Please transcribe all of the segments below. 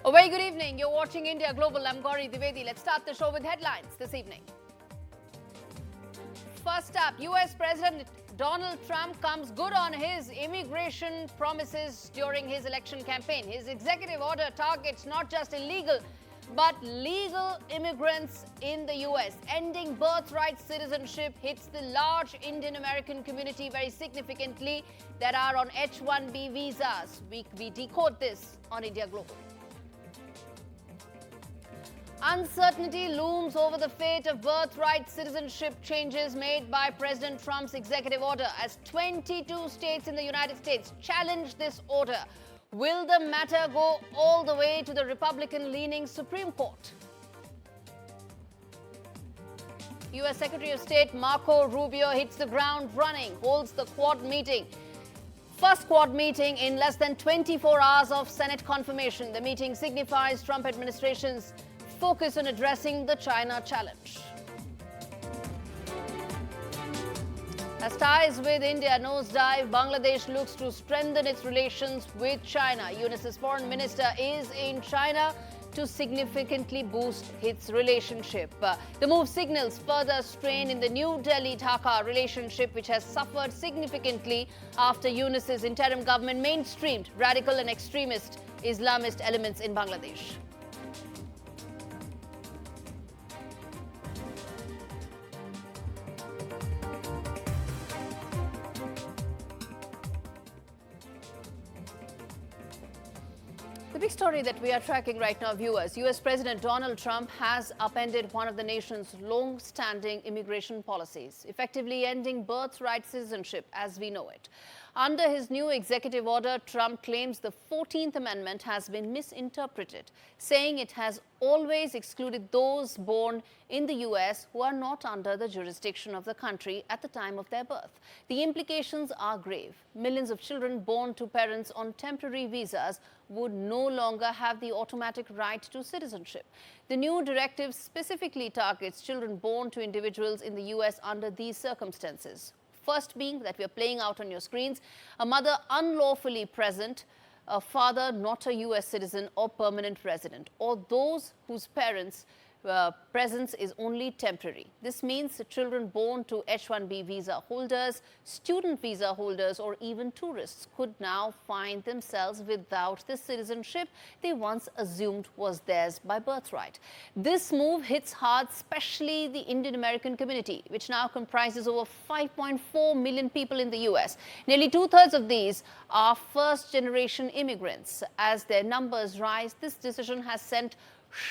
A very good evening. You're watching India Global. I'm Gauri Dwivedi. Let's start the show with headlines this evening. First up, US President Donald Trump comes good on his immigration promises during his election campaign. His executive order targets not just illegal but legal immigrants in the US. Ending birthright citizenship hits the large Indian American community very significantly that are on H1B visas. We decode this on India Global. Uncertainty looms over the fate of birthright citizenship changes made by President Trump's executive order as 22 states in the United States challenge this order. Will the matter go all the way to the Republican-leaning Supreme Court? U.S. Secretary of State Marco Rubio hits the ground running, holds the Quad meeting. First Quad meeting in less than 24 hours of Senate confirmation. The meeting signifies Trump administration's focus on addressing the China challenge. As ties with India nosedive, Bangladesh looks to strengthen its relations with China. UNICEF's foreign minister is in China to significantly boost its relationship. The move signals further strain in the New Delhi-Dhaka relationship, which has suffered significantly after UNICEF's interim government mainstreamed radical and extremist Islamist elements in Bangladesh. The big story that we are tracking right now, viewers, US President Donald Trump has upended one of the nation's long-standing immigration policies, effectively ending birthright citizenship as we know it. Under his new executive order, Trump claims the 14th Amendment has been misinterpreted, saying it has always excluded those born in the U.S. who are not under the jurisdiction of the country at the time of their birth. The implications are grave. Millions of children born to parents on temporary visas would no longer have the automatic right to citizenship. The new directive specifically targets children born to individuals in the U.S. under these circumstances. First being that we are playing out on your screens, a mother unlawfully present, a father not a U.S. citizen or permanent resident, or those whose parents' presence is only temporary. This means children born to H1B visa holders, student visa holders, or even tourists could now find themselves without the citizenship they once assumed was theirs by birthright. This move hits hard, especially the Indian American community, which now comprises over 5.4 million people in the U.S. Nearly two-thirds of these are first-generation immigrants. As their numbers rise, this decision has sent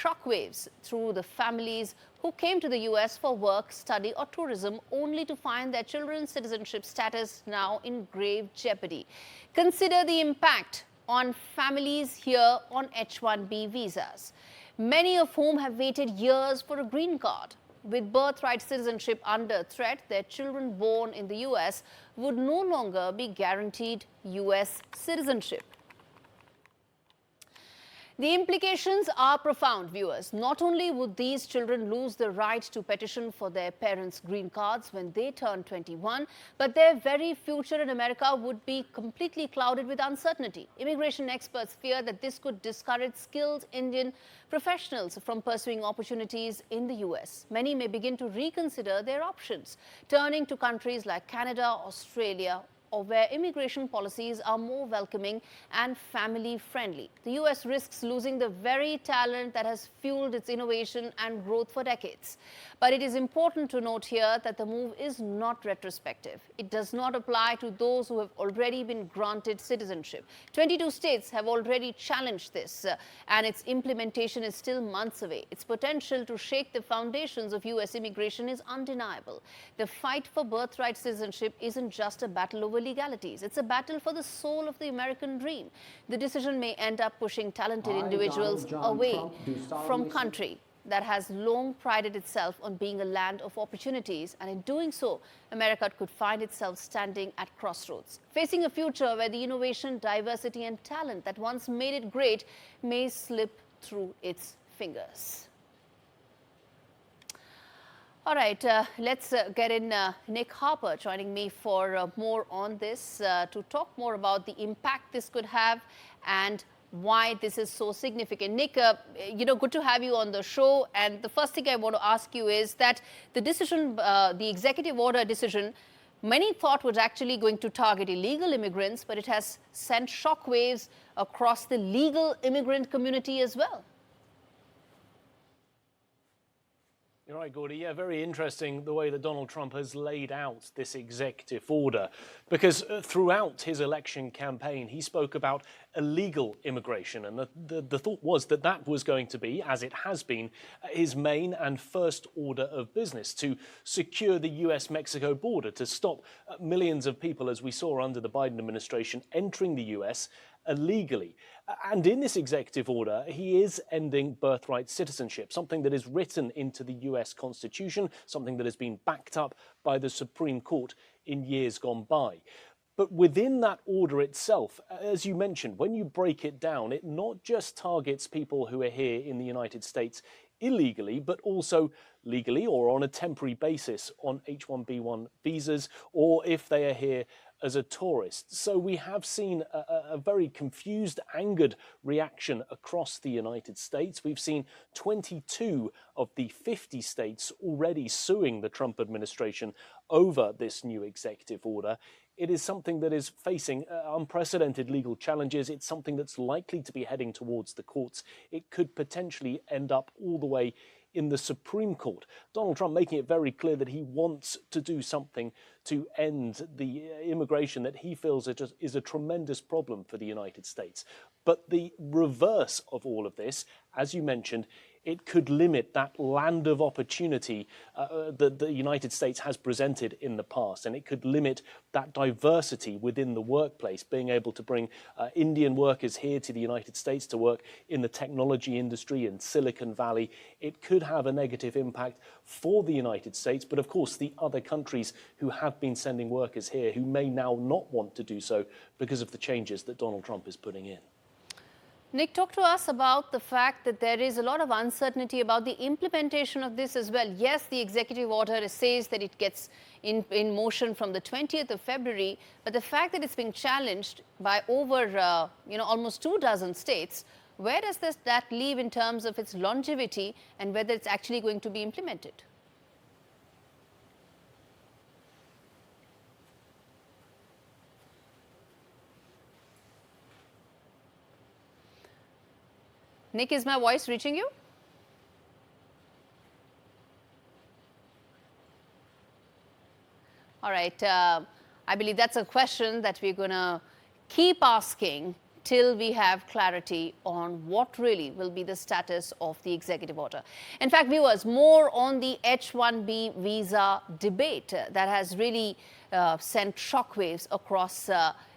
shockwaves through the families who came to the U.S. for work, study or tourism, only to find their children's citizenship status now in grave jeopardy. Consider the impact on families here on H1B visas, many of whom have waited years for a green card. With birthright citizenship under threat, their children born in the U.S. would no longer be guaranteed U.S. citizenship. The implications are profound, viewers. Not only would these children lose the right to petition for their parents' green cards when they turn 21, but their very future in America would be completely clouded with uncertainty. Immigration experts fear that this could discourage skilled Indian professionals from pursuing opportunities in the U.S. Many may begin to reconsider their options, turning to countries like Canada, Australia, or where immigration policies are more welcoming and family-friendly. The U.S. risks losing the very talent that has fueled its innovation and growth for decades. But it is important to note here that the move is not retrospective. It does not apply to those who have already been granted citizenship. 22 states have already challenged this, and its implementation is still months away. Its potential to shake the foundations of U.S. immigration is undeniable. The fight for birthright citizenship isn't just a battle over legalities. It's a battle for the soul of the American dream. The decision may end up pushing talented individuals away from country that has long prided itself on being a land of opportunities, and in doing so, America could find itself standing at crossroads, facing a future where the innovation, diversity and talent that once made it great may slip through its fingers. All right, let's get in Nick Harper joining me for more on this to talk more about the impact this could have and why this is so significant. Nick, good to have you on the show. And the first thing I want to ask you is that the decision, the executive order decision, many thought was actually going to target illegal immigrants, but it has sent shockwaves across the legal immigrant community as well. You're right, Gordy. Yeah, very interesting the way that Donald Trump has laid out this executive order, because throughout his election campaign, he spoke about illegal immigration. And the thought was that that was going to be, as it has been, his main and first order of business, to secure the US-Mexico border, to stop millions of people, as we saw under the Biden administration, entering the US illegally. And in this executive order, he is ending birthright citizenship, something that is written into the US Constitution, something that has been backed up by the Supreme Court in years gone by. But within that order itself, as you mentioned, when you break it down, it not just targets people who are here in the United States illegally, but also legally or on a temporary basis on H1B visas, or if they are here as a tourist. So we have seen a very confused, angered reaction across the United States. We've seen 22 of the 50 states already suing the Trump administration over this new executive order. It is something that is facing unprecedented legal challenges. It's something that's likely to be heading towards the courts. It could potentially end up all the way in the Supreme Court. Donald Trump making it very clear that he wants to do something to end the immigration that he feels is a tremendous problem for the United States. But the reverse of all of this, as you mentioned, it could limit that land of opportunity that the United States has presented in the past. And it could limit that diversity within the workplace, being able to bring Indian workers here to the United States to work in the technology industry in Silicon Valley. It could have a negative impact for the United States, but of course the other countries who have been sending workers here who may now not want to do so because of the changes that Donald Trump is putting in. Nick, talk to us about the fact that there is a lot of uncertainty about the implementation of this as well. Yes, the executive order says that it gets in motion from the 20th of February, but the fact that it's being challenged by over, almost 24 states, where does that leave in terms of its longevity and whether it's actually going to be implemented? Nick, is my voice reaching you? All right. I believe that's a question that we're going to keep asking till we have clarity on what really will be the status of the executive order. In fact, viewers, more on the H1B visa debate that has really sent shockwaves across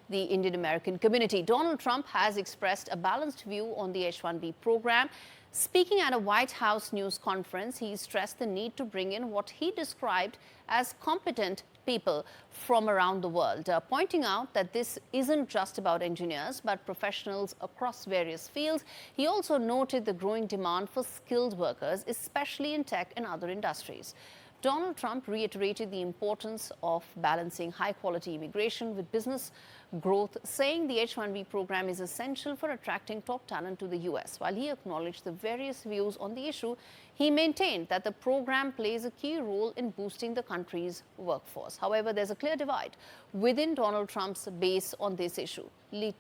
the Indian American community. Donald Trump has expressed a balanced view on the H1B program. Speaking at a White House news conference, he stressed the need to bring in what he described as competent people from around the world, pointing out that this isn't just about engineers, but professionals across various fields. He also noted the growing demand for skilled workers, especially in tech and other industries. Donald Trump reiterated the importance of balancing high-quality immigration with business growth, saying the H1B program is essential for attracting top talent to the U.S. While he acknowledged the various views on the issue, he maintained that the program plays a key role in boosting the country's workforce. However, there's a clear divide within Donald Trump's base on this issue.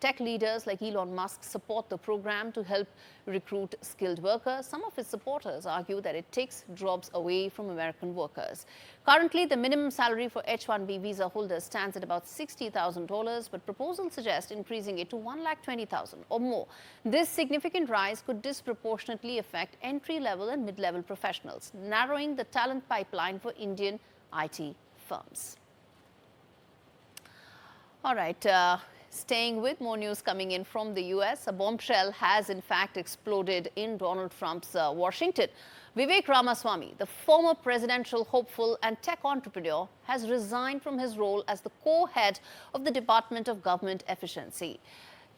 Tech leaders like Elon Musk support the program to help recruit skilled workers. Some of his supporters argue that it takes jobs away from American workers. Currently, the minimum salary for H1B visa holders stands at about $60,000, but proposals suggest increasing it to $120,000 or more. This significant rise could disproportionately affect entry-level and mid-level professionals, narrowing the talent pipeline for Indian IT firms. All right. Staying with more news coming in from the U.S., a bombshell has in fact exploded in Donald Trump's Washington. Vivek Ramaswamy, the former presidential hopeful and tech entrepreneur, has resigned from his role as the co-head of the Department of Government Efficiency.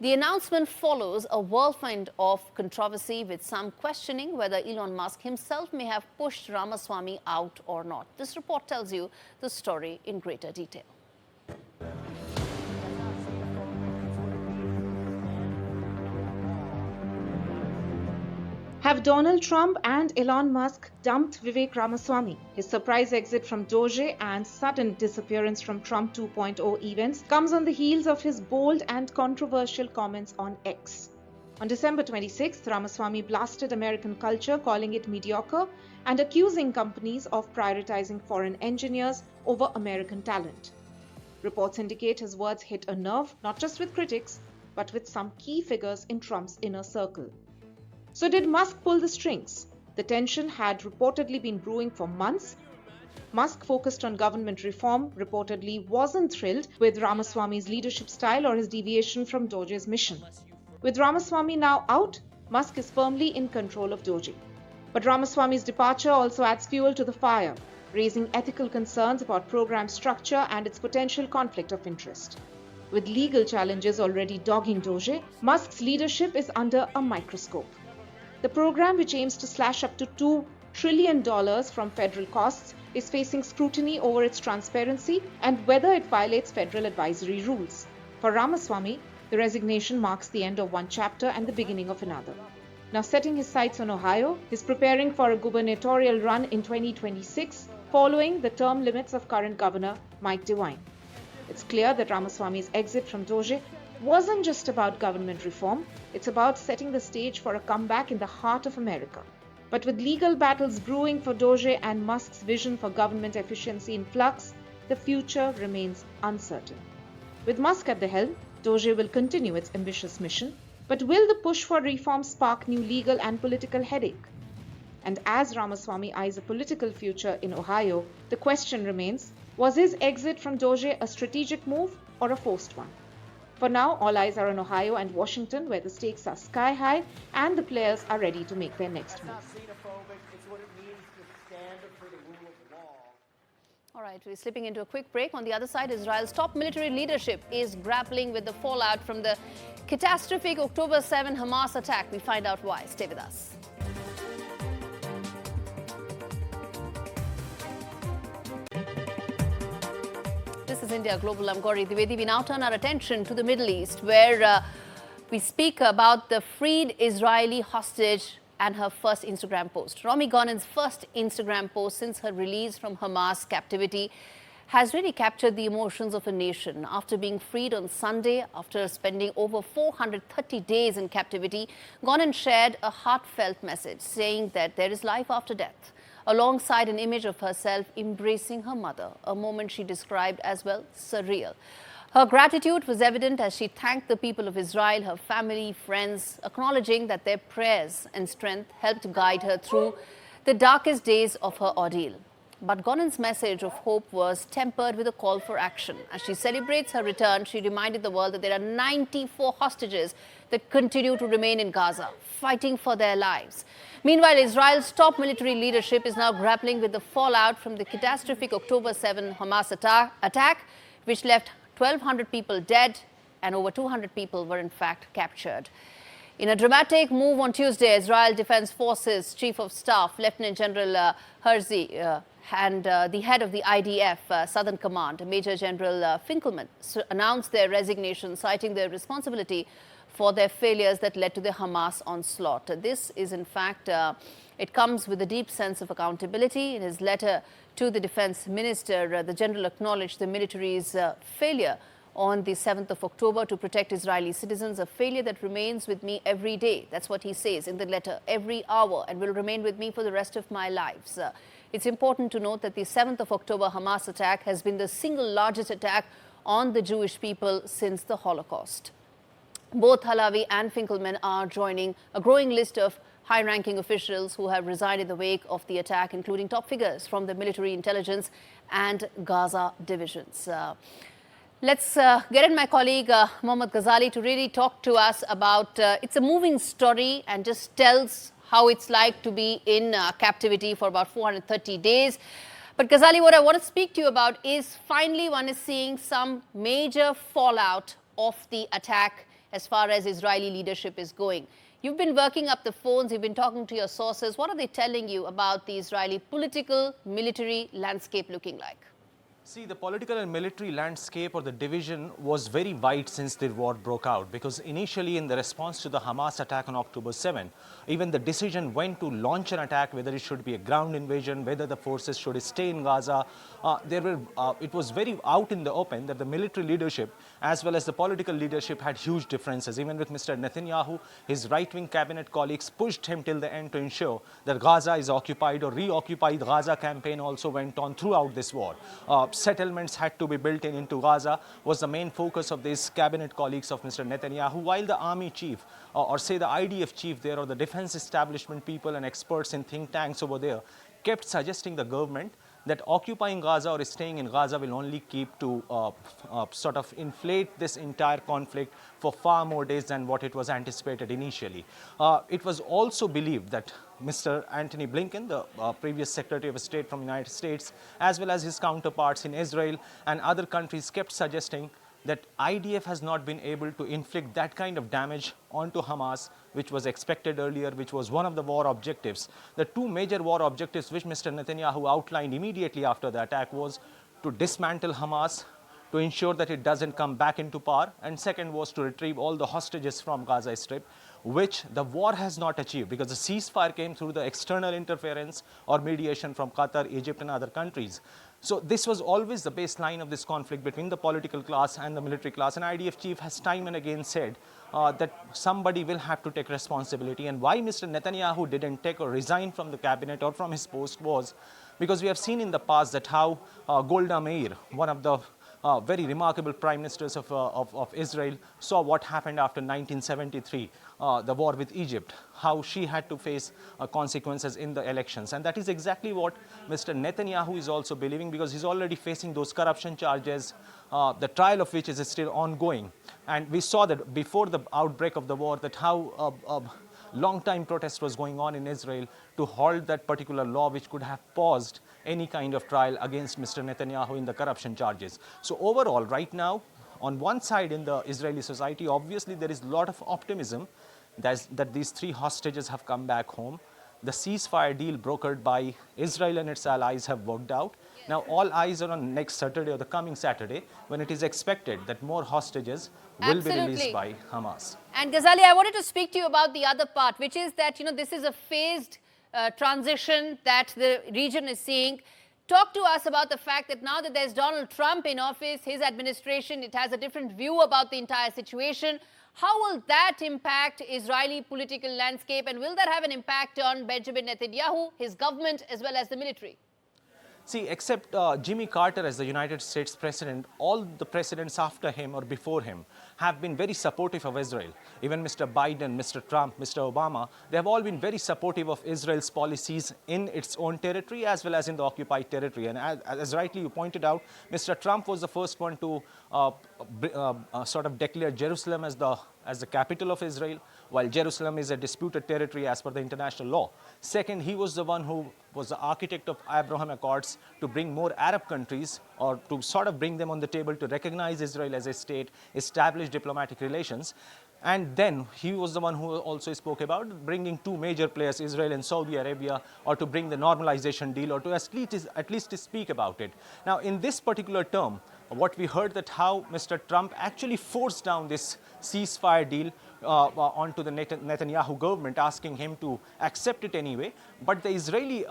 The announcement follows a whirlwind of controversy, with some questioning whether Elon Musk himself may have pushed Ramaswamy out or not. This report tells you the story in greater detail. Have Donald Trump and Elon Musk dumped Vivek Ramaswamy? His surprise exit from Doge and sudden disappearance from Trump 2.0 events comes on the heels of his bold and controversial comments on X. On December 26th, Ramaswamy blasted American culture, calling it mediocre and accusing companies of prioritizing foreign engineers over American talent. Reports indicate his words hit a nerve, not just with critics, but with some key figures in Trump's inner circle. So did Musk pull the strings? The tension had reportedly been brewing for months. Musk, focused on government reform, reportedly wasn't thrilled with Ramaswamy's leadership style or his deviation from Doge's mission. With Ramaswamy now out, Musk is firmly in control of Doge. But Ramaswamy's departure also adds fuel to the fire, raising ethical concerns about program structure and its potential conflict of interest. With legal challenges already dogging Doge, Musk's leadership is under a microscope. The program, which aims to slash up to $2 trillion from federal costs, is facing scrutiny over its transparency and whether it violates federal advisory rules. For Ramaswamy, the resignation marks the end of one chapter and the beginning of another. Now setting his sights on Ohio, he's preparing for a gubernatorial run in 2026, following the term limits of current governor Mike DeWine. It's clear that Ramaswamy's exit from Doge wasn't just about government reform, it's about setting the stage for a comeback in the heart of America. But with legal battles brewing for Doge and Musk's vision for government efficiency in flux, the future remains uncertain. With Musk at the helm, Doge will continue its ambitious mission, but will the push for reform spark new legal and political headache? And as Ramaswamy eyes a political future in Ohio, the question remains, was his exit from Doge a strategic move or a forced one? For now, all eyes are on Ohio and Washington, where the stakes are sky high and the players are ready to make their next move. All right, we're slipping into a quick break. On the other side, Israel's top military leadership is grappling with the fallout from the catastrophic October 7 Hamas attack. We find out why. Stay with us. This is India Global. I'm Gauri Dwivedi. We now turn our attention to the Middle East, where we speak about the freed Israeli hostage and her first Instagram post. Romy Gan's first Instagram post since her release from Hamas captivity has really captured the emotions of a nation. After being freed on Sunday, after spending over 430 days in captivity, Gan shared a heartfelt message saying that there is life after death, alongside an image of herself embracing her mother, a moment she described as, well, surreal. Her gratitude was evident as she thanked the people of Israel, her family, friends, acknowledging that their prayers and strength helped guide her through the darkest days of her ordeal. But Gan's message of hope was tempered with a call for action. As she celebrates her return, she reminded the world that there are 94 hostages that continue to remain in Gaza, fighting for their lives. Meanwhile, Israel's top military leadership is now grappling with the fallout from the catastrophic October 7 Hamas attack, which left 1,200 people dead and over 200 people were in fact captured. In a dramatic move on Tuesday, Israel Defense Forces Chief of Staff Lieutenant General Herzi and the head of the IDF Southern Command, Major General Finkelman, announced their resignation, citing their responsibility for their failures that led to the Hamas onslaught. This is in fact, it comes with a deep sense of accountability. In his letter to the Defense Minister, the General acknowledged the military's failure on the 7th of October to protect Israeli citizens, a failure that remains with me every day. That's what he says in the letter, every hour, and will remain with me for the rest of my lives. It's important to note that the 7th of October Hamas attack has been the single largest attack on the Jewish people since the Holocaust. Both Halavi and Finkelman are joining a growing list of high-ranking officials who have resigned in the wake of the attack, including top figures from the military intelligence and Gaza divisions. Let's get in my colleague Mohammad Ghazali to really talk to us about, it's a moving story and just tells how it's like to be in captivity for about 430 days. But Ghazali, what I want to speak to you about is finally one is seeing some major fallout of the attack as far as Israeli leadership is going. You've been working up the phones, you've been talking to your sources. What are they telling you about the Israeli political, military landscape looking like? See, the political and military landscape or the division was very wide since the war broke out, because initially in the response to the Hamas attack on October 7, even the decision went to launch an attack, whether it should be a ground invasion, whether the forces should stay in Gaza. It was very out in the open that the military leadership as well as the political leadership had huge differences. Even with Mr. Netanyahu, his right-wing cabinet colleagues pushed him till the end to ensure that Gaza is occupied or reoccupied. Gaza campaign also went on throughout this war. Settlements had to be built into Gaza was the main focus of these cabinet colleagues of Mr. Netanyahu, while the army chief or say the IDF chief there or the defense establishment people and experts in think tanks over there kept suggesting the government that occupying Gaza or staying in Gaza will only keep to sort of inflate this entire conflict for far more days than what it was anticipated initially. It was also believed that Mr. Antony Blinken, the previous Secretary of State from the United States, as well as his counterparts in Israel and other countries kept suggesting that IDF has not been able to inflict that kind of damage onto Hamas, which was expected earlier, which was one of the war objectives. The two major war objectives which Mr. Netanyahu outlined immediately after the attack was to dismantle Hamas, to ensure that it doesn't come back into power, and second was to retrieve all the hostages from Gaza Strip, which the war has not achieved because the ceasefire came through the external interference or mediation from Qatar, Egypt and other countries. So this was always the baseline of this conflict between the political class and the military class, and IDF chief has time and again said that somebody will have to take responsibility. And why Mr. Netanyahu didn't take or resign from the cabinet or from his post was because we have seen in the past that how Golda Meir, one of the very remarkable prime ministers of Israel, saw what happened after 1973, the war with Egypt, how she had to face consequences in the elections. And that is exactly what Mr. Netanyahu is also believing, because he's already facing those corruption charges, the trial of which is still ongoing. And we saw that before the outbreak of the war, that how long-time protest was going on in Israel to halt that particular law which could have paused any kind of trial against Mr. Netanyahu in the corruption charges. So overall, right now, on one side in the Israeli society, obviously there is a lot of optimism that these three hostages have come back home. The ceasefire deal brokered by Israel and its allies have worked out. Now all eyes are on next Saturday or the coming Saturday, when it is expected that more hostages will be released by Hamas. And Ghazali, I wanted to speak to you about the other part, which is that, this is a phased transition that the region is seeing. Talk to us about the fact that now that there's Donald Trump in office, his administration, it has a different view about the entire situation. How will that impact Israeli political landscape, and will that have an impact on Benjamin Netanyahu, his government, as well as the military? See, except Jimmy Carter as the United States president, all the presidents after him or before him have been very supportive of Israel. Even Mr. Biden, Mr. Trump, Mr. Obama, they have all been very supportive of Israel's policies in its own territory as well as in the occupied territory. And as rightly you pointed out, Mr. Trump was the first one to sort of declare Jerusalem as the capital of Israel, while Jerusalem is a disputed territory as per the international law. Second, he was the one who was the architect of Abraham Accords to bring more Arab countries, or to sort of bring them on the table to recognize Israel as a state, establish diplomatic relations. And then he was the one who also spoke about bringing two major players, Israel and Saudi Arabia, or to bring the normalization deal, or to at least to speak about it. Now, in this particular term, what we heard that how Mr. Trump actually forced down this ceasefire deal onto the Netanyahu government, asking him to accept it anyway. But the Israeli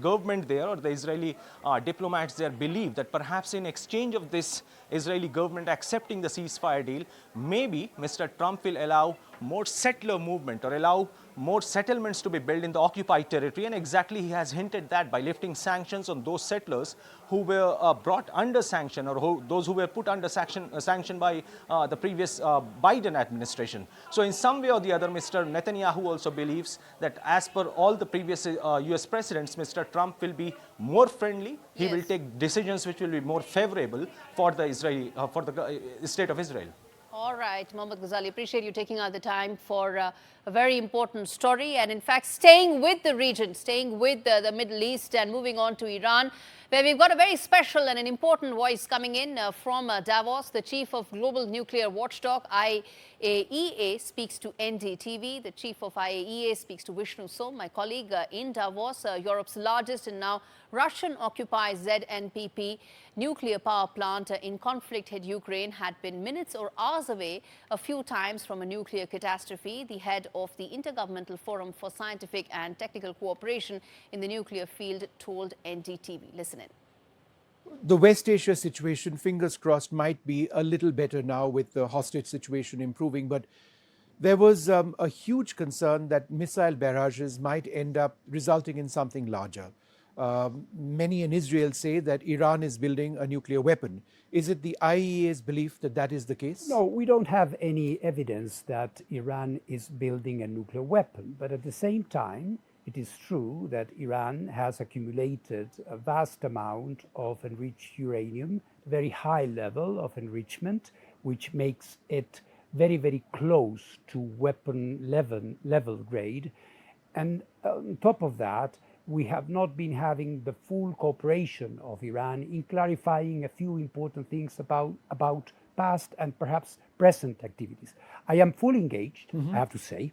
government there, or the Israeli diplomats there, believe that perhaps in exchange of this Israeli government accepting the ceasefire deal, maybe Mr. Trump will allow more settler movement or allow more settlements to be built in the occupied territory. And exactly he has hinted that by lifting sanctions on those settlers who were brought under sanction, or those who were put under sanction by the previous Biden administration. So in some way or the other, Mr. Netanyahu also believes that as per all the previous US presidents, Mr. Trump will be more friendly. He will take decisions which will be more favorable for the state of Israel. All right, Mohammad Ghazali, appreciate you taking out the time for a very important story, and in fact staying with the region, staying with the Middle East and moving on to Iran. where we've got a very special and an important voice coming in from Davos. The chief of global nuclear watchdog IAEA speaks to NDTV. The chief of IAEA speaks to Vishnu Som, my colleague in Davos. Europe's largest and now Russian-occupied ZNPP nuclear power plant in conflict-hit Ukraine had been minutes or hours away a few times from a nuclear catastrophe. The head of the Intergovernmental Forum for Scientific and Technical Cooperation in the nuclear field told NDTV. Listen in. The West Asia situation, fingers crossed, might be a little better now with the hostage situation improving, but there was a huge concern that missile barrages might end up resulting in something larger. Many in Israel say that Iran is building a nuclear weapon. Is it the IAEA's belief that that is the case? No, we don't have any evidence that Iran is building a nuclear weapon. But at the same time, it is true that Iran has accumulated a vast amount of enriched uranium, a very high level of enrichment, which makes it very, very close to weapon level grade. And on top of that, we have not been having the full cooperation of Iran in clarifying a few important things about past and perhaps present activities. I am fully engaged, I have to say.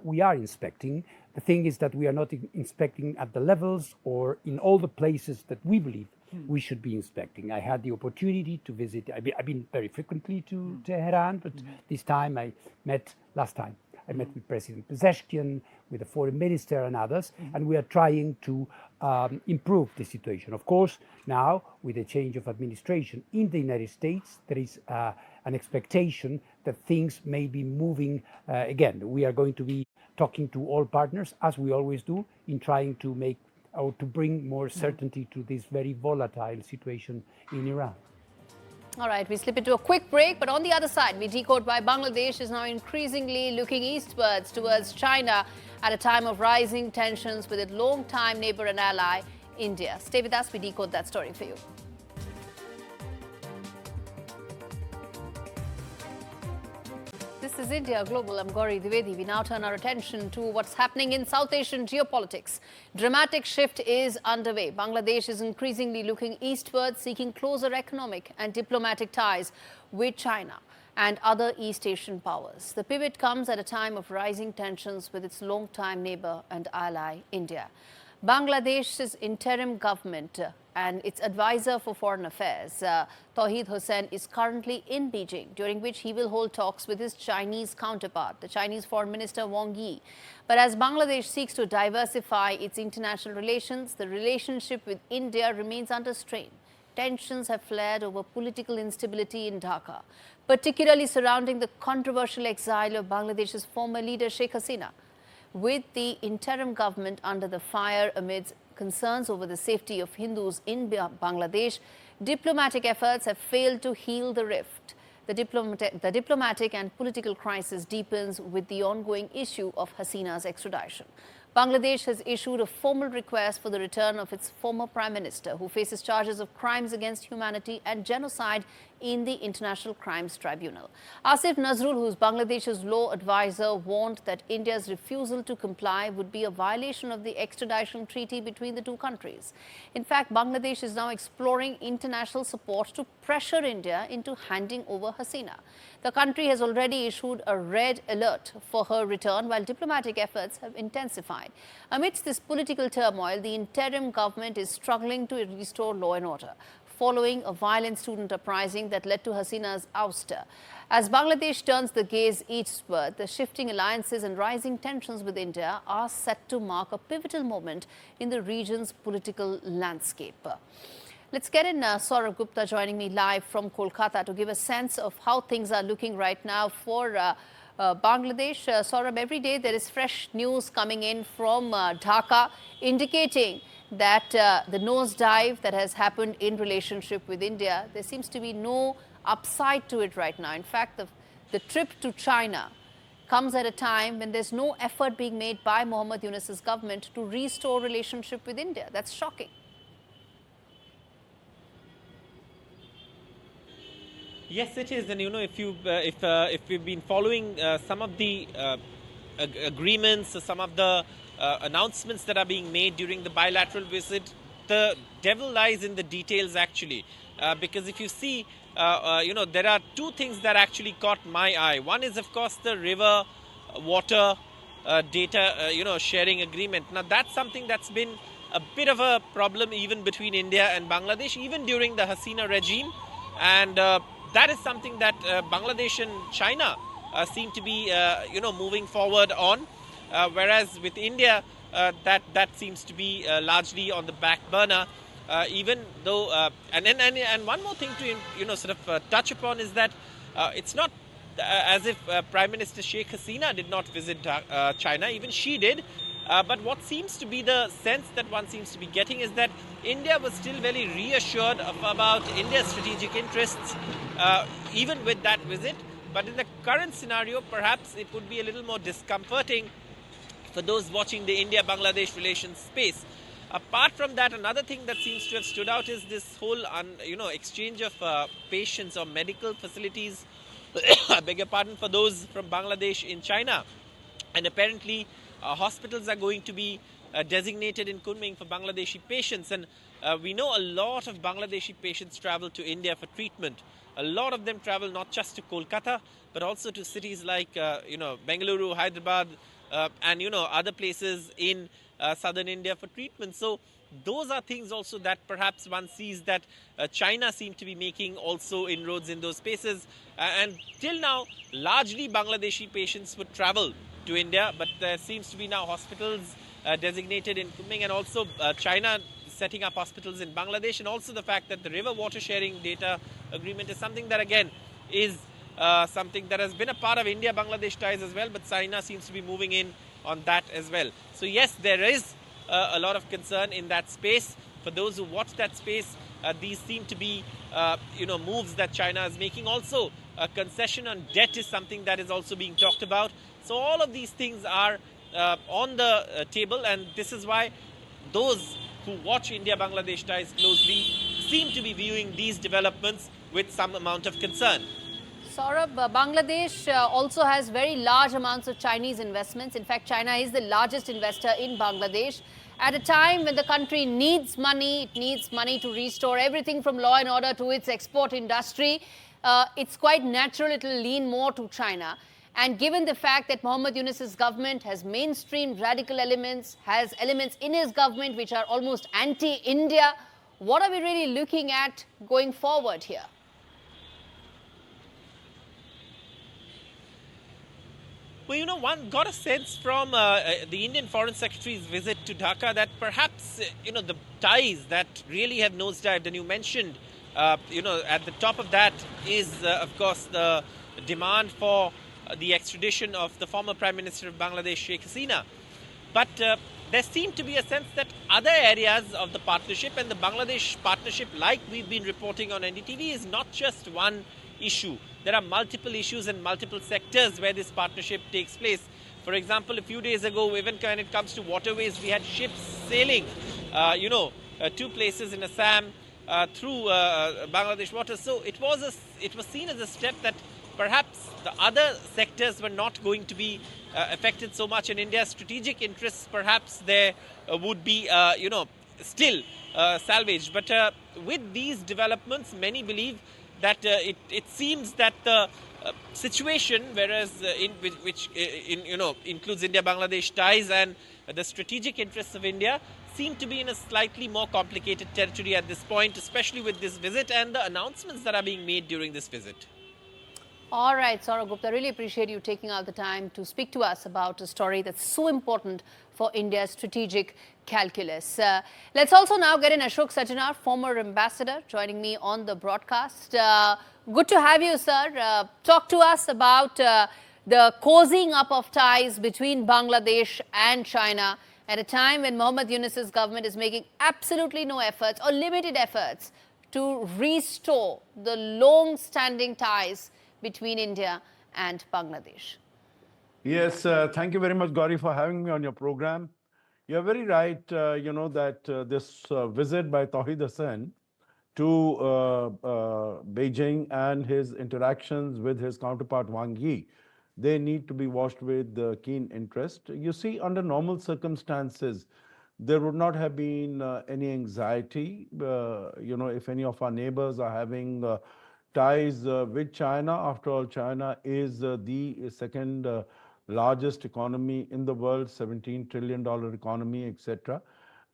We are inspecting. The thing is that we are not inspecting at the levels or in all the places that we believe we should be inspecting. I had the opportunity to visit, I've been very frequently to Tehran, but this time I met with President Pezeshkian, with the foreign minister and others, and we are trying to improve the situation. Of course, now with the change of administration in the United States, there is an expectation that things may be moving again. We are going to be talking to all partners, as we always do, in trying to make or to bring more certainty to this very volatile situation in Iran. All right, we slip into a quick break, but on the other side, we decode why Bangladesh is now increasingly looking eastwards towards China at a time of rising tensions with its long-time neighbor and ally, India. Stay with us, we decode that story for you. This is India Global. I'm Gauri Dwivedi. We now turn our attention to what's happening in South Asian geopolitics. Dramatic shift is underway. Bangladesh is increasingly looking eastward, seeking closer economic and diplomatic ties with China and other East Asian powers. The pivot comes at a time of rising tensions with its long-time neighbor and ally, India. Bangladesh's interim government and its advisor for foreign affairs, Tauhid Hussain, is currently in Beijing, during which he will hold talks with his Chinese counterpart, the Chinese Foreign Minister Wang Yi. But as Bangladesh seeks to diversify its international relations, the relationship with India remains under strain. Tensions have flared over political instability in Dhaka, particularly surrounding the controversial exile of Bangladesh's former leader Sheikh Hasina. With the interim government under the fire amidst concerns over the safety of Hindus in Bangladesh, diplomatic efforts have failed to heal the rift. The diplomatic and political crisis deepens with the ongoing issue of Hasina's extradition. Bangladesh has issued a formal request for the return of its former prime minister, who faces charges of crimes against humanity and genocide in the International Crimes Tribunal. Asif Nazrul, who is Bangladesh's law advisor, warned that India's refusal to comply would be a violation of the extradition treaty between the two countries. In fact, Bangladesh is now exploring international support to pressure India into handing over Hasina. The country has already issued a red alert for her return, while diplomatic efforts have intensified. Amidst this political turmoil, the interim government is struggling to restore law and order, following a violent student uprising that led to Hasina's ouster. As Bangladesh turns the gaze eastward, the shifting alliances and rising tensions with India are set to mark a pivotal moment in the region's political landscape. Let's get in Saurabh Gupta joining me live from Kolkata to give a sense of how things are looking right now for Bangladesh. Saurabh, every day there is fresh news coming in from Dhaka indicating that the nosedive that has happened in relationship with India, there seems to be no upside to it right now. In fact, the trip to China comes at a time when there's no effort being made by Mohammad Yunus's government to restore relationship with India. That's shocking. Yes, it is, and if we've been following some of the agreements, some of the announcements that are being made during the bilateral visit, the devil lies in the details actually, because if you see, there are two things that actually caught my eye. One is, of course, the river water data sharing agreement. Now that's something that's been a bit of a problem even between India and Bangladesh, even during the Hasina regime, and that is something that Bangladesh and China seem to be moving forward on, whereas with India that seems to be largely on the back burner. Even though, and one more thing to touch upon is that it's not as if Prime Minister Sheikh Hasina did not visit China. Even she did. But what seems to be the sense that one seems to be getting is that India was still very reassured about India's strategic interests, even with that visit. But in the current scenario, perhaps it would be a little more discomforting for those watching the India-Bangladesh relations space. Apart from that, another thing that seems to have stood out is this whole exchange of patients or medical facilities, I beg your pardon, for those from Bangladesh in China. And apparently hospitals are going to be designated in Kunming for Bangladeshi patients. And we know a lot of Bangladeshi patients travel to India for treatment. A lot of them travel not just to Kolkata, but also to cities like, Bengaluru, Hyderabad, and, other places in southern India for treatment. So those are things also that perhaps one sees that China seemed to be making also inroads in those spaces. And till now, largely Bangladeshi patients would travel to India, but there seems to be now hospitals designated in Kunming, and also China setting up hospitals in Bangladesh, and also the fact that the river water sharing data agreement is something that again is something that has been a part of India-Bangladesh ties as well, but China seems to be moving in on that as well. So yes, there is a lot of concern in that space. For those who watch that space, these seem to be moves that China is making. Also, a concession on debt is something that is also being talked about. So all of these things are on the table, and this is why those who watch India-Bangladesh ties closely seem to be viewing these developments with some amount of concern. Saurabh, Bangladesh also has very large amounts of Chinese investments. In fact, China is the largest investor in Bangladesh. At a time when the country needs money, it needs money to restore everything from law and order to its export industry, it's quite natural it will lean more to China. And given the fact that Mohammad Yunus's government has mainstreamed radical elements, has elements in his government which are almost anti-India, what are we really looking at going forward here? Well, one got a sense from the Indian Foreign Secretary's visit to Dhaka that perhaps, the ties that really have nosedived, and you mentioned, at the top of that is, of course, the demand for the extradition of the former Prime Minister of Bangladesh, Sheikh Hasina. But there seemed to be a sense that other areas of the partnership, and the Bangladesh partnership, like we've been reporting on NDTV, is not just one issue. There are multiple issues and multiple sectors where this partnership takes place. For example, a few days ago, even when it comes to waterways, we had ships sailing, two places in Assam through Bangladesh waters. So it was seen as a step that perhaps the other sectors were not going to be affected so much, in India's strategic interests. Perhaps there would be, still salvaged. But with these developments, many believe that it seems that the situation, whereas which includes India-Bangladesh ties and the strategic interests of India, seem to be in a slightly more complicated territory at this point, especially with this visit and the announcements that are being made during this visit. All right, Saurabh Gupta, really appreciate you taking out the time to speak to us about a story that's so important for India's strategic calculus. Let's also now get in Ashok Sajjanar, former ambassador, joining me on the broadcast. Good to have you, sir. Talk to us about the cozying up of ties between Bangladesh and China at a time when Mohammad Yunus's government is making absolutely no efforts or limited efforts to restore the long-standing ties between India and Bangladesh. Yes, thank you very much, Gauri, for having me on your program. You're very right, that this visit by Tawhid Hussain to Beijing and his interactions with his counterpart Wang Yi, they need to be watched with keen interest. You see, under normal circumstances, there would not have been any anxiety. If any of our neighbors are having ties with China, after all, China is the second largest economy in the world, $17 trillion economy, etc.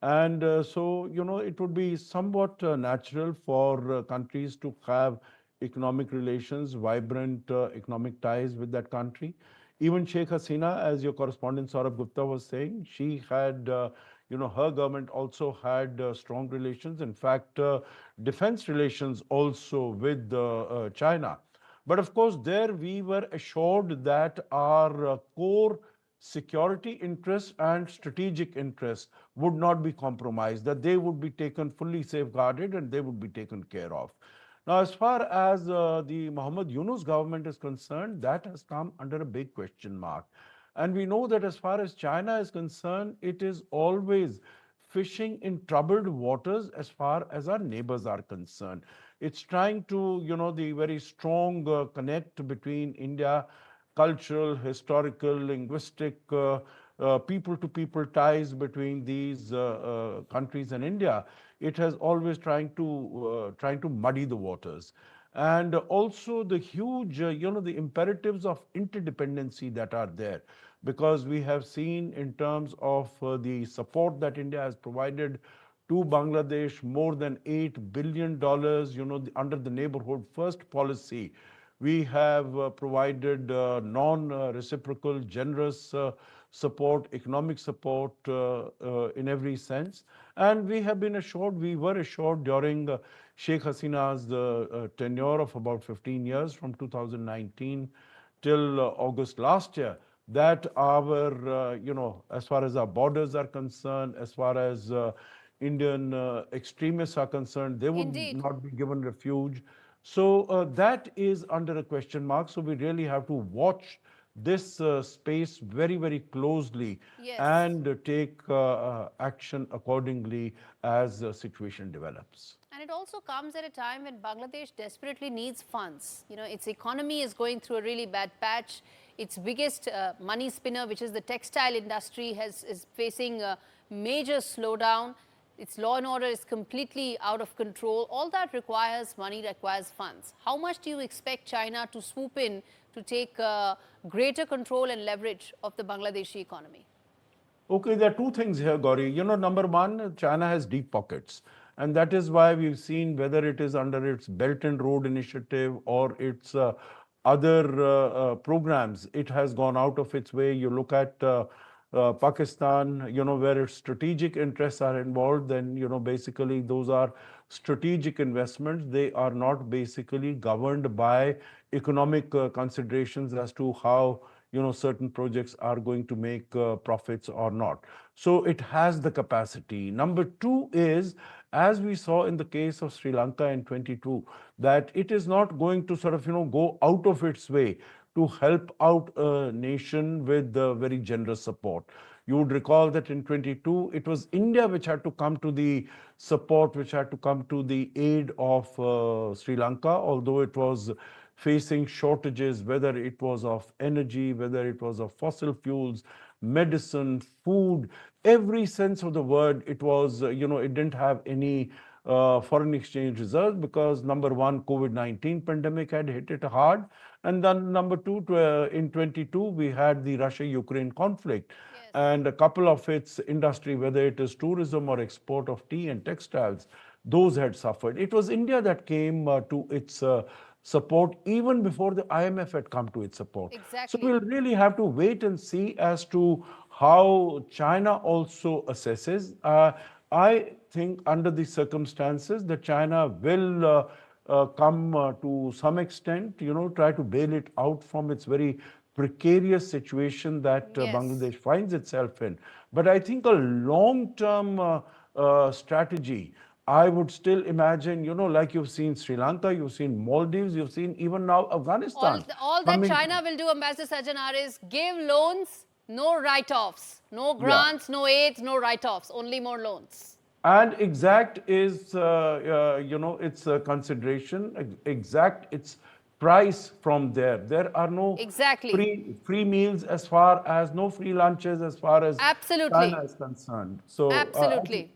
And it would be somewhat natural for countries to have economic relations, vibrant economic ties with that country. Even Sheikh Hasina, as your correspondent Saurabh Gupta was saying, she had, her government also had strong relations. In fact, defense relations also with China. But of course, there we were assured that our core security interests and strategic interests would not be compromised, that they would be taken fully safeguarded and they would be taken care of. Now, as far as the Muhammad Yunus government is concerned, that has come under a big question mark. And we know that as far as China is concerned, it is always fishing in troubled waters as far as our neighbors are concerned. It's trying to, the very strong connect between India, cultural, historical, linguistic, people-to-people ties between these countries and India. It has always trying to muddy the waters. And also the huge, the imperatives of interdependency that are there, because we have seen in terms of the support that India has provided to Bangladesh, more than $8 billion, under the neighborhood first policy. We have provided non-reciprocal, generous support, economic support in every sense. And we were assured during Sheikh Hasina's tenure of about 15 years, from 2019 till August last year, that our, as far as our borders are concerned, as far as Indian extremists are concerned, they would Indeed. not be given refuge. So that is under a question mark. So we really have to watch this space very, very closely. Yes. And take action accordingly as the situation develops. And it also comes at a time when Bangladesh desperately needs funds. Its economy is going through a really bad patch. Its biggest money spinner, which is the textile industry, is facing a major slowdown. Its law and order is completely out of control. All that requires money, requires funds. How much do you expect China to swoop in to take greater control and leverage of the Bangladeshi economy? Okay, there are two things here, Gauri. Number one, China has deep pockets. And that is why we've seen, whether it is under its Belt and Road Initiative or its other programs, it has gone out of its way. You look at Pakistan, where its strategic interests are involved, then, basically those are strategic investments. They are not basically governed by economic considerations as to how, certain projects are going to make profits or not. So it has the capacity. Number two is, as we saw in the case of Sri Lanka in 22, that it is not going to sort of, go out of its way to help out a nation with very generous support. You would recall that in 22, it was India which had to come to the support, which had to come to the aid of Sri Lanka, although it was facing shortages, whether it was of energy, whether it was of fossil fuels, medicine, food, every sense of the word. It was, it didn't have any foreign exchange reserves because, number one, COVID-19 pandemic had hit it hard. And then number two, in 22, we had the Russia-Ukraine conflict. Yes. And a couple of its industry, whether it is tourism or export of tea and textiles, those had suffered. It was India that came to its support even before the IMF had come to its support. Exactly. So we'll really have to wait and see as to how China also assesses. I think under the circumstances that China will come to some extent, try to bail it out from its very precarious situation that Yes. Bangladesh finds itself in. But I think a long-term strategy, I would still imagine, like you've seen Sri Lanka, you've seen Maldives, you've seen even now Afghanistan. All that China will do, Ambassador Sajjanar, is give loans, no write-offs, no grants, no aids, no write-offs, only more loans. And exact is, its consideration, exact its price from there. There are no Exactly. free meals as far as no free lunches as far as Absolutely. China is concerned. So Absolutely.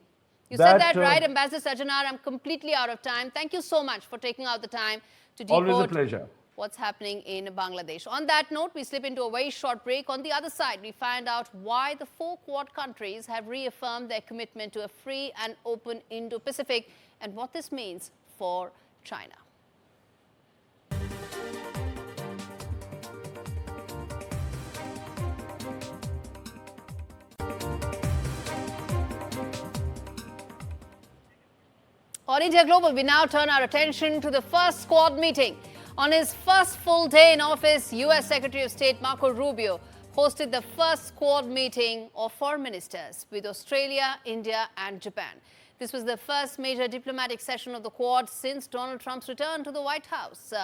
You said that that right, Ambassador Sajjanar. I'm completely out of time. Thank you so much for taking out the time to always a decode pleasure. what's happening in Bangladesh. On that note, we slip into a very short break. On the other side, we find out why the 4 Quad countries have reaffirmed their commitment to a free and open Indo-Pacific and what this means for China. On India Global, we now turn our attention to the first Quad meeting. On his first full day in office, U.S. Secretary of State Marco Rubio hosted the first Quad meeting of foreign ministers with Australia, India and Japan. This was the first major diplomatic session of the Quad since Donald Trump's return to the White House.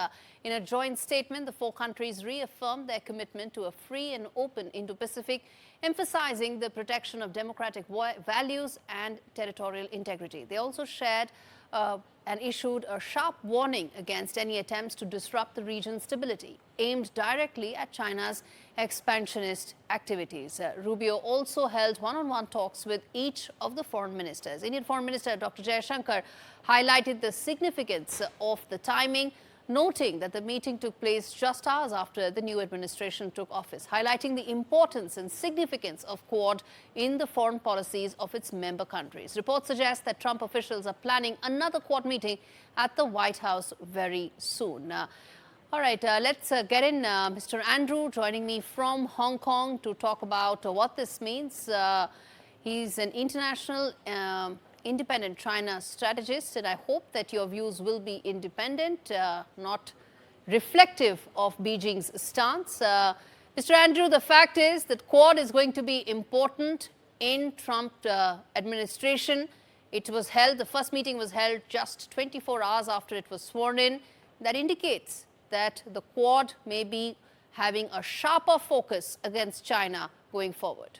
In a joint statement, the 4 countries reaffirmed their commitment to a free and open Indo-Pacific, emphasizing the protection of democratic values and territorial integrity. They also shared and issued a sharp warning against any attempts to disrupt the region's stability, aimed directly at China's expansionist activities. Rubio also held one-on-one talks with each of the foreign ministers. Indian Foreign Minister Dr. Jaishankar highlighted the significance of the timing, noting that the meeting took place just hours after the new administration took office, highlighting the importance and significance of Quad in the foreign policies of its member countries. Reports suggest that Trump officials are planning another Quad meeting at the White House very soon. All right, let's get in Mr. Andrew joining me from Hong Kong to talk about what this means. He's an international independent China strategist, and I hope that your views will be independent, not reflective of Beijing's stance. Mr. Andrew, the fact is that Quad is going to be important in Trump administration. It was held, the first meeting was held just 24 hours after it was sworn in. That indicates that the Quad may be having a sharper focus against China going forward.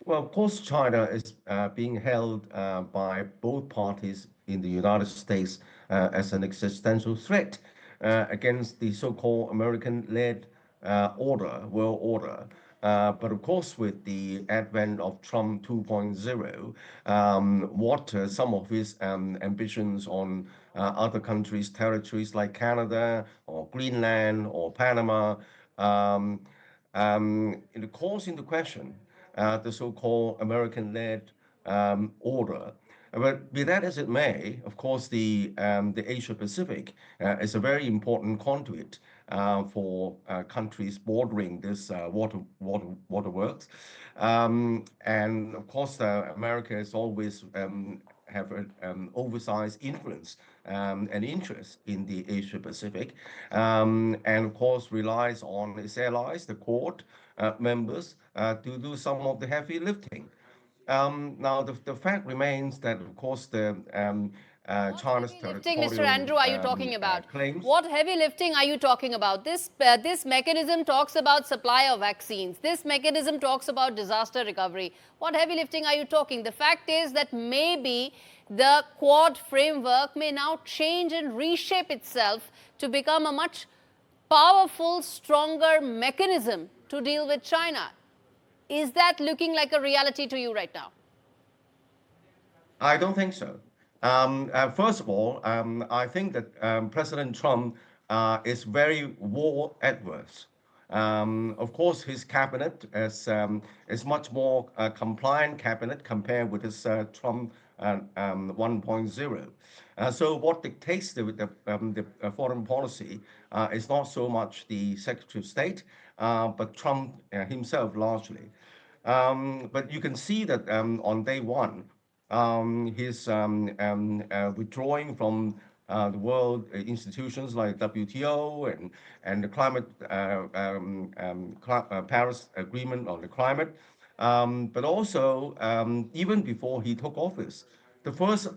Well, of course, China is being held by both parties in the United States as an existential threat against the so-called American-led world order. But of course, with the advent of Trump 2.0, what some of his ambitions on other countries' territories like Canada or Greenland or Panama, it calls into question the so-called American-led order. But be that as it may, of course, the Asia Pacific is a very important conduit for countries bordering this waterworks. And of course, America has always have an oversized influence and interest in the Asia Pacific, and of course relies on its allies, the Quad members, to do some of the heavy lifting. Now, the fact remains that, of course, China's territorial Mr. Andrew, are you talking about? Claims. What heavy lifting are you talking about? This mechanism talks about supply of vaccines. This mechanism talks about disaster recovery. What heavy lifting are you talking? The fact is that maybe the Quad framework may now change and reshape itself to become a much powerful, stronger mechanism to deal with China. Is that looking like a reality to you right now? I don't think so. First of all, I think that President Trump is very war adverse. Of course, his cabinet is much more compliant cabinet compared with his Trump 1.0. So what dictates the foreign policy is not so much the Secretary of State, but Trump himself largely. But you can see that on day one, his withdrawing from the world institutions like WTO and the climate Paris Agreement on the climate, but also even before he took office, the first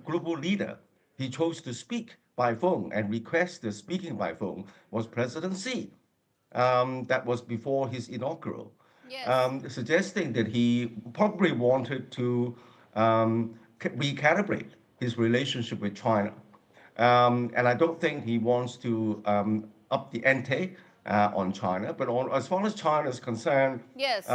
global leader he chose to speak by phone and request the speaking by phone was President Xi. That was before his inaugural. Yes. Suggesting that he probably wanted to recalibrate his relationship with China. And I don't think he wants to up the ante on China. But as far as China is concerned, Yes.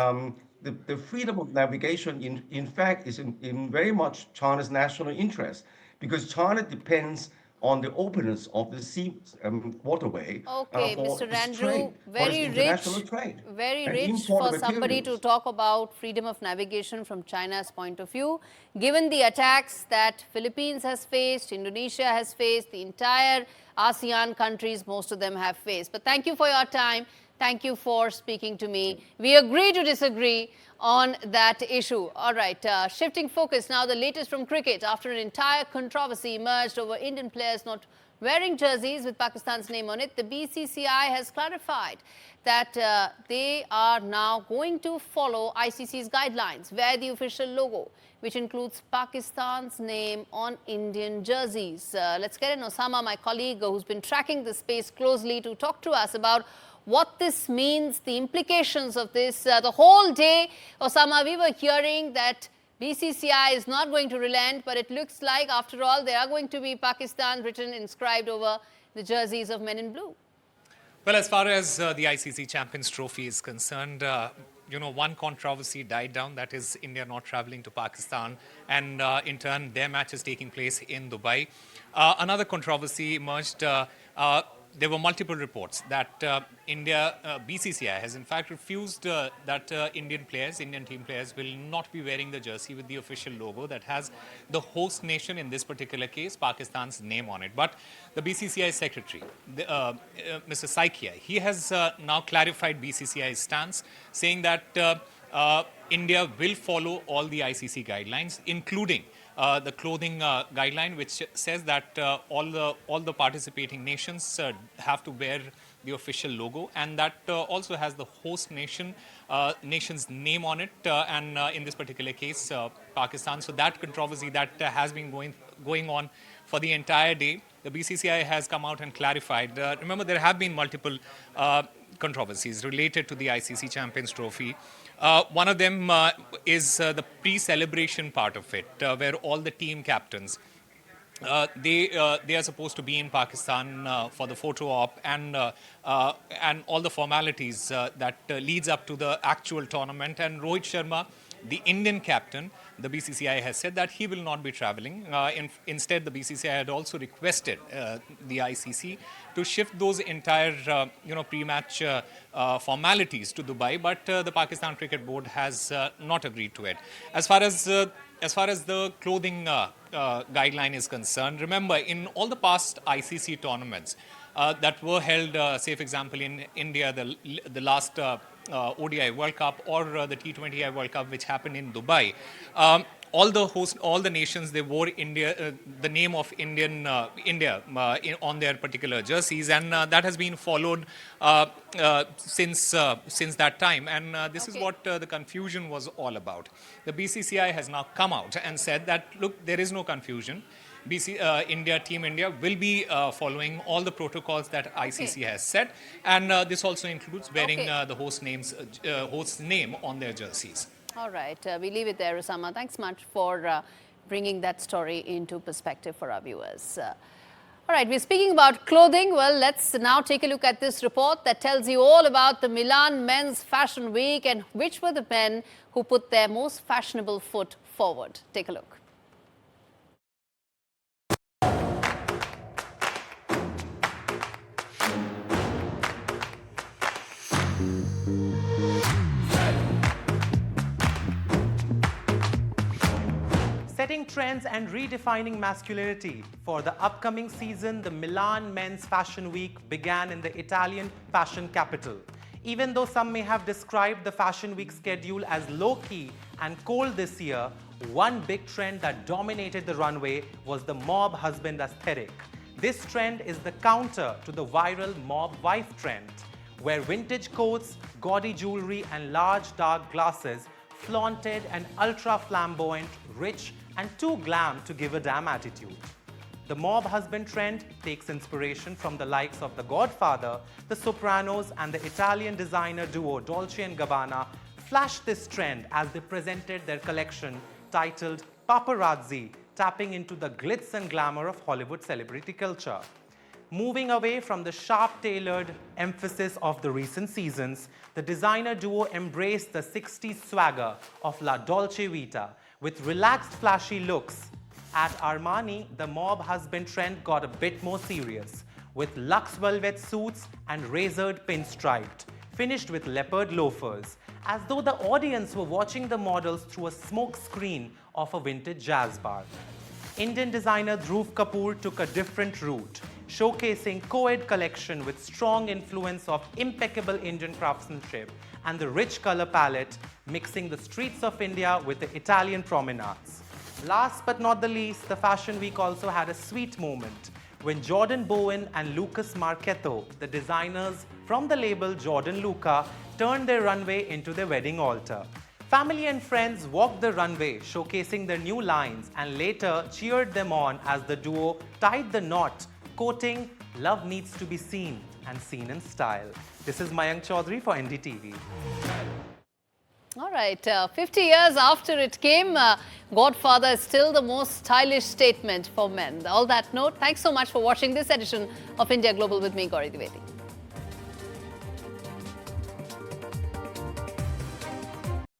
the freedom of navigation, in fact, is in very much China's national interest, because China depends on the openness of the sea waterway Okay, for Mr. its Andrew, trade, for its international trade very and rich import for of somebody to materials. talk about freedom of navigation from China's point of view, given the attacks that Philippines has faced, Indonesia has faced, the entire ASEAN countries, most of them have faced. But thank you for your time. Thank you for speaking to me. We agree to disagree on that issue. All right, shifting focus now, the latest from cricket. After an entire controversy emerged over Indian players not wearing jerseys with Pakistan's name on it, the BCCI has clarified that they are now going to follow ICC's guidelines, wear the official logo, which includes Pakistan's name on Indian jerseys. Let's get in Osama, my colleague, who's been tracking this space closely, to talk to us about what this means, the implications of this. The whole day, Osama, we were hearing that BCCI is not going to relent, but it looks like, after all, there are going to be Pakistan written, inscribed over the jerseys of men in blue. Well, as far as the ICC Champions Trophy is concerned, one controversy died down, that is India not traveling to Pakistan, and in turn, their match is taking place in Dubai. Another controversy emerged. There were multiple reports that BCCI has in fact refused that Indian team players will not be wearing the jersey with the official logo that has the host nation, in this particular case, Pakistan's name on it. But the BCCI secretary, Mr. Saikia, he has now clarified BCCI's stance, saying that India will follow all the ICC guidelines, including the clothing guideline, which says that all the participating nations have to wear the official logo, and that also has the host nation's name on it, and in this particular case, Pakistan. So that controversy that has been going on for the entire day, the BCCI has come out and clarified. Remember, there have been multiple controversies related to the ICC Champions Trophy. One of them is the pre-celebration part of it, where all the team captains, they are supposed to be in Pakistan for the photo op and all the formalities that leads up to the actual tournament. And Rohit Sharma, the Indian captain, the BCCI has said that he will not be traveling. Instead, the BCCI had also requested the ICC to shift those entire, pre-match formalities to Dubai, but the Pakistan Cricket Board has not agreed to it. As far as the clothing guideline is concerned, remember, in all the past ICC tournaments that were held, say, for example, in India, the last ODI World Cup, or the T20I World Cup, which happened in Dubai, all the nations, they wore the name of India on their particular jerseys, and that has been followed since that time. And this is what the confusion was all about. The BCCI has now come out and said that, look, there is no confusion. Team India will be following all the protocols that ICC has set, and this also includes wearing the host's name on their jerseys. All right, we leave it there, Osama. Thanks much for bringing that story into perspective for our viewers. All right, we're speaking about clothing. Well, let's now take a look at this report that tells you all about the Milan Men's Fashion Week and which were the men who put their most fashionable foot forward. Take a look. Setting trends and redefining masculinity. For the upcoming season, the Milan Men's Fashion Week began in the Italian fashion capital. Even though some may have described the Fashion Week schedule as low-key and cold this year, one big trend that dominated the runway was the mob husband aesthetic. This trend is the counter to the viral mob wife trend, where vintage coats, gaudy jewelry, and large dark glasses flaunted an ultra-flamboyant, rich, and too glam to give a damn attitude. The mob husband trend takes inspiration from the likes of The Godfather, The Sopranos, and the Italian designer duo Dolce & Gabbana flashed this trend as they presented their collection titled Paparazzi, tapping into the glitz and glamour of Hollywood celebrity culture. Moving away from the sharp-tailored emphasis of the recent seasons, the designer duo embraced the 60s swagger of La Dolce Vita with relaxed, flashy looks. At Armani, the mob husband trend got a bit more serious, with luxe velvet suits and razored pinstriped, finished with leopard loafers, as though the audience were watching the models through a smoke screen of a vintage jazz bar. Indian designer Dhruv Kapoor took a different route, showcasing co-ed collection with strong influence of impeccable Indian craftsmanship and the rich color palette, mixing the streets of India with the Italian promenades. Last but not the least, the Fashion Week also had a sweet moment when Jordan Bowen and Lucas Marchetto, the designers from the label Jordan Luca, turned their runway into their wedding altar. Family and friends walked the runway, showcasing their new lines, and later cheered them on as the duo tied the knot, quoting, "Love needs to be seen and seen in style." This is Mayank Chaudhary for NDTV. All right, 50 years after it came, Godfather is still the most stylish statement for men. All that note, thanks so much for watching this edition of India Global with me, Gauri Dwivedi.